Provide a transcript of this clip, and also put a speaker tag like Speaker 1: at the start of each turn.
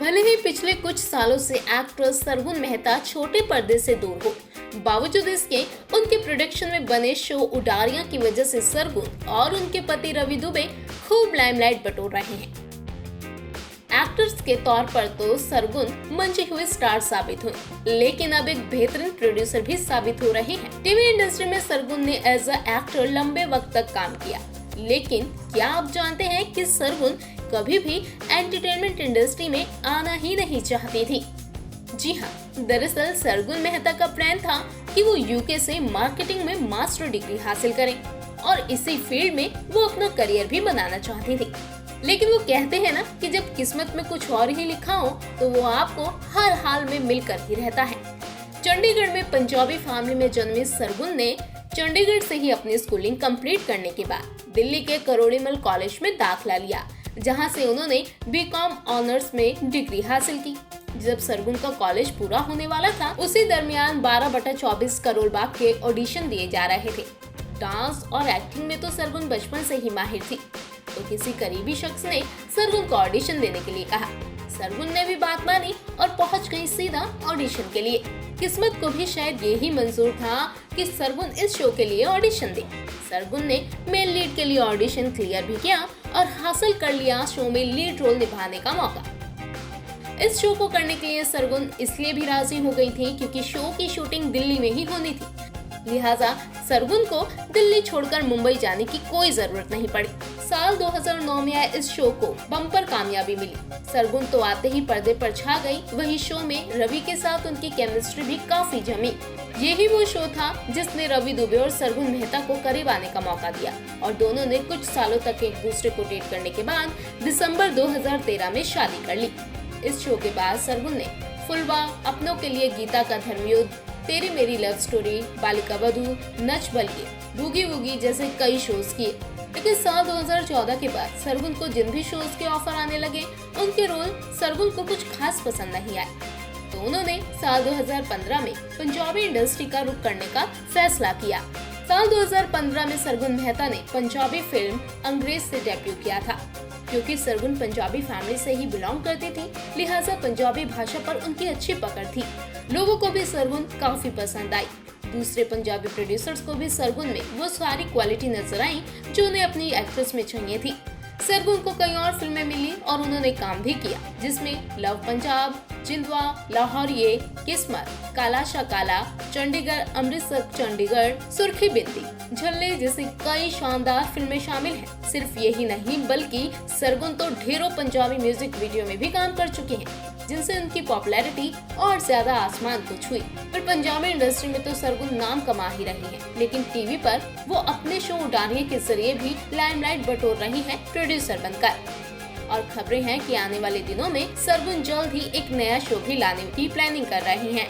Speaker 1: भले ही पिछले कुछ सालों से एक्ट्रेस सरगुन मेहता छोटे पर्दे से दूर हो, बावजूद इसके उनके प्रोडक्शन में बने शो उडारियां की वजह से सरगुन और उनके पति रवि दुबे खूब लाइमलाइट बटोर रहे हैं। एक्टर्स के तौर पर तो सरगुन मंचे हुए स्टार साबित हुए, लेकिन अब एक बेहतरीन प्रोड्यूसर भी साबित हो रहे हैं। टीवी इंडस्ट्री में सरगुन ने एज अ एक्टर लंबे वक्त तक काम किया, लेकिन क्या आप जानते हैं कि सरगुन कभी भी एंटरटेनमेंट इंडस्ट्री में आना ही नहीं चाहती थी। जी हाँ, दरअसल सरगुन मेहता का प्लान था कि वो यूके से मार्केटिंग में मास्टर डिग्री हासिल करें और इसी फील्ड में वो अपना करियर भी बनाना चाहती थी। लेकिन वो कहते हैं ना कि जब किस्मत में कुछ और ही लिखा हो तो वो आपको हर हाल में मिलकर ही रहता है। चंडीगढ़ में पंजाबी फैमिली में जन्मी सरगुन ने चंडीगढ़ से ही अपनी स्कूलिंग कंप्लीट करने के बाद दिल्ली के करोड़ीमल कॉलेज में दाखिला लिया, जहां से उन्होंने बीकॉम ऑनर्स में डिग्री हासिल की। जब सरगुन का कॉलेज पूरा होने वाला था, उसी दरमियान 12/24 करोड़ बाग के ऑडिशन दिए जा रहे थे। डांस और एक्टिंग में तो सरगुन बचपन से ही माहिर थी, तो किसी करीबी शख्स ने सरगुन को ऑडिशन देने के लिए कहा। सरगुन ने भी बात मानी और पहुंच गई सीधा ऑडिशन के लिए। किस्मत को भी शायद यही मंजूर था कि सरगुन इस शो के लिए ऑडिशन दे। सरगुन ने मेन लीड के लिए ऑडिशन क्लियर भी किया और हासिल कर लिया शो में लीड रोल निभाने का मौका। इस शो को करने के लिए सरगुन इसलिए भी राजी हो गई थी क्योंकि शो की शूटिंग दिल्ली में ही होनी थी, लिहाजा सरगुन को दिल्ली छोड़कर मुंबई जाने की कोई जरूरत नहीं पड़ी। साल 2009 में आए इस शो को बम्पर कामयाबी मिली। सरगुन तो आते ही पर्दे पर छा गई, वहीं शो में रवि के साथ उनकी केमिस्ट्री भी काफी जमी। यही वो शो था जिसने रवि दुबे और सरगुन मेहता को करीब आने का मौका दिया और दोनों ने कुछ सालों तक एक दूसरे को डेट करने के बाद दिसंबर 2013 में शादी कर ली। इस शो के बाद सरगुन ने फुलवा, अपनों के लिए गीता का धर्मयुद्ध, तेरी मेरी love story, Balika Vadhu, Nach Baliye, boogie woogie जैसे कई शोज किए। लेकिन साल 2014 के बाद सरगुन को जिन भी शोज के ऑफर आने लगे, उनके रोल सरगुन को कुछ खास पसंद नहीं आए, तो उन्होंने साल 2015 में पंजाबी इंडस्ट्री का रुख करने का फैसला किया। साल 2015 में सरगुन मेहता ने पंजाबी फिल्म अंग्रेज से डेब्यू किया था। क्योंकि सरगुन पंजाबी फैमिली से ही बिलोंग करती थी, लिहाजा पंजाबी भाषा पर उनकी अच्छी पकड़ थी। लोगों को भी सरगुन काफी पसंद आई। दूसरे पंजाबी प्रोड्यूसर्स को भी सरगुन में वो सारी क्वालिटी नजर आई जो उन्हें अपनी एक्ट्रेस में चाहिए थी। सरगुन को कई और फिल्में मिली और उन्होंने काम भी किया, जिसमें लव पंजाब, जिंदवा, लाहौरिये, किस्मत, काला शा काला, चंडीगढ़, अमृतसर चंडीगढ़, सुर्खी बिंदी, झल्ले जैसी कई शानदार फिल्में शामिल हैं। सिर्फ यही नहीं बल्कि सरगुन तो ढेरों पंजाबी म्यूजिक वीडियो में भी काम कर चुके हैं, जिनसे उनकी पॉपुलैरिटी और ज्यादा आसमान को छुई। पर पंजाबी इंडस्ट्री में तो सरगुन नाम कमा ही रही है, लेकिन टीवी पर वो अपने शो उडारियां के जरिए भी लाइमलाइट बटोर रही है प्रोड्यूसर बनकर। और खबरें हैं कि आने वाले दिनों में सरगुन जल्द ही एक नया शो भी लाने की प्लानिंग कर रही हैं।